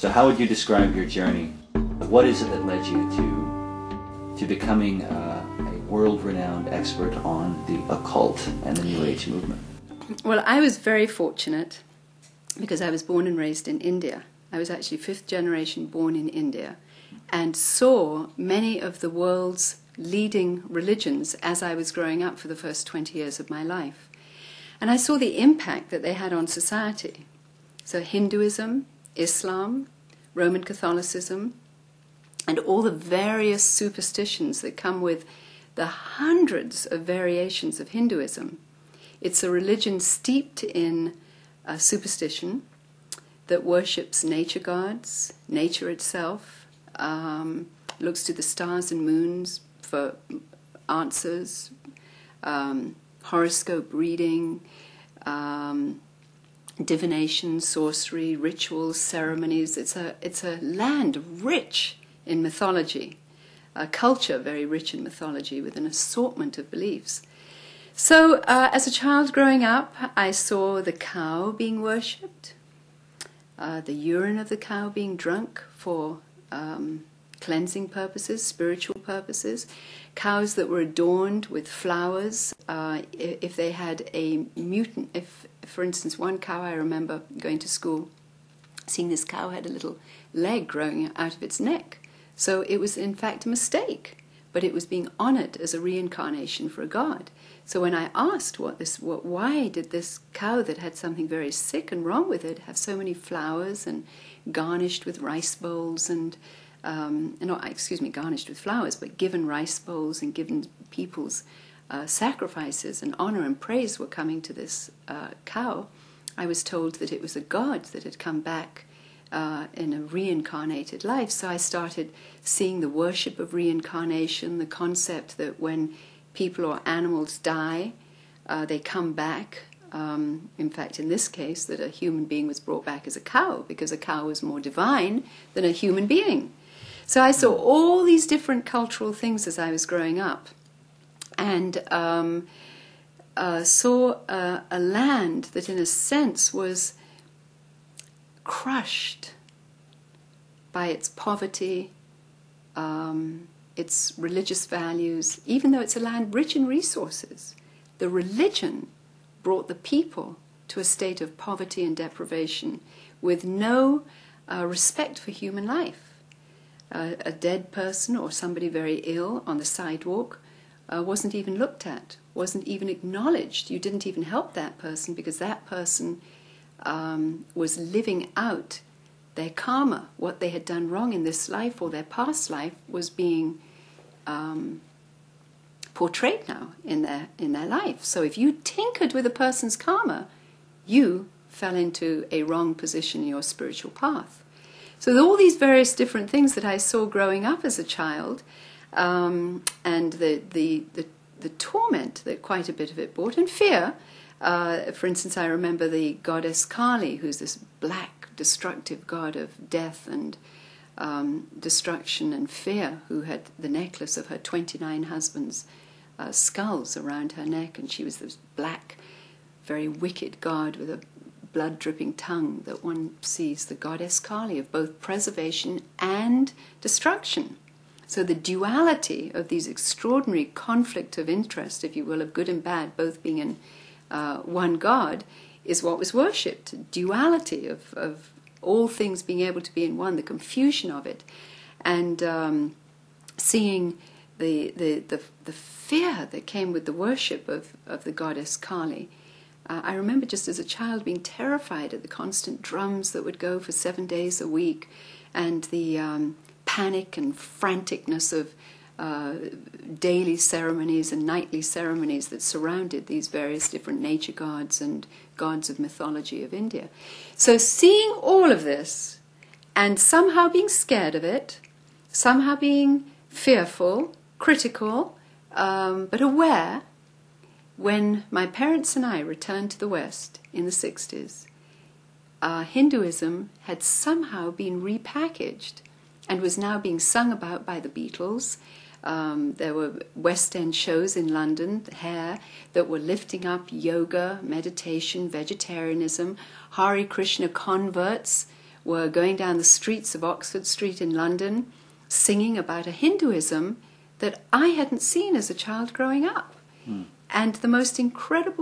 So how would you describe your journey? What is it that led you to becoming a world-renowned expert on the occult and the New Age movement? Well, I was very fortunate because I was born and raised in India. I was actually fifth generation born in India and saw many of the world's leading religions as I was growing up for the first 20 years of my life. And I saw the impact that they had on society. So Hinduism, Islam, Roman Catholicism, and all the various superstitions that come with the hundreds of variations of Hinduism. It's a religion steeped in superstition that worships nature gods, nature itself, looks to the stars and moons for answers, horoscope reading, divination, sorcery, rituals, ceremonies. It's a land rich in mythology, a culture very rich in mythology with an assortment of beliefs. So as a child growing up, I saw the cow being worshipped, the urine of the cow being drunk for cleansing purposes, spiritual purposes, cows that were adorned with flowers. If they had a mutant, if, for instance, one cow, I remember going to school, seeing this cow had a little leg growing out of its neck. So it was in fact a mistake, but it was being honored as a reincarnation for a god. So when I asked why did this cow that had something very sick and wrong with it have so many flowers and garnished with rice bowls and garnished with flowers, but given rice bowls and given people's sacrifices and honor and praise were coming to this cow, I was told that it was a god that had come back in a reincarnated life. So I started seeing the worship of reincarnation, the concept that when people or animals die, they come back. In fact, in this case, that a human being was brought back as a cow because a cow was more divine than a human being. So I saw all these different cultural things as I was growing up, and saw a land that in a sense was crushed by its poverty, its religious values. Even though it's a land rich in resources, the religion brought the people to a state of poverty and deprivation with no respect for human life. A dead person or somebody very ill on the sidewalk wasn't even looked at, wasn't even acknowledged. You didn't even help that person because that person was living out their karma. What they had done wrong in this life or their past life was being portrayed now in their life. So if you tinkered with a person's karma, you fell into a wrong position in your spiritual path. So all these various different things that I saw growing up as a child, and the torment that quite a bit of it brought, and fear. For instance, I remember the goddess Caryl, who's this black, destructive god of death and destruction and fear, who had the necklace of her 29 husbands' skulls around her neck, and she was this black, very wicked god with a blood-dripping tongue that one sees, the goddess Caryl, of both preservation and destruction. So the duality of these extraordinary conflict of interest, if you will, of good and bad, both being in one God, is what was worshipped. Duality of all things being able to be in one, the confusion of it, and seeing the fear that came with the worship of the goddess Caryl. I remember just as a child being terrified at the constant drums that would go for 7 days a week, and the panic and franticness of daily ceremonies and nightly ceremonies that surrounded these various different nature gods and gods of mythology of India. So seeing all of this and somehow being scared of it, somehow being fearful, critical, but aware, when my parents and I returned to the West in the 60s, Hinduism had somehow been repackaged and was now being sung about by the Beatles. There were West End shows in London, Hair, that were lifting up yoga, meditation, vegetarianism. Hare Krishna converts were going down the streets of Oxford Street in London, singing about a Hinduism that I hadn't seen as a child growing up. And the most incredible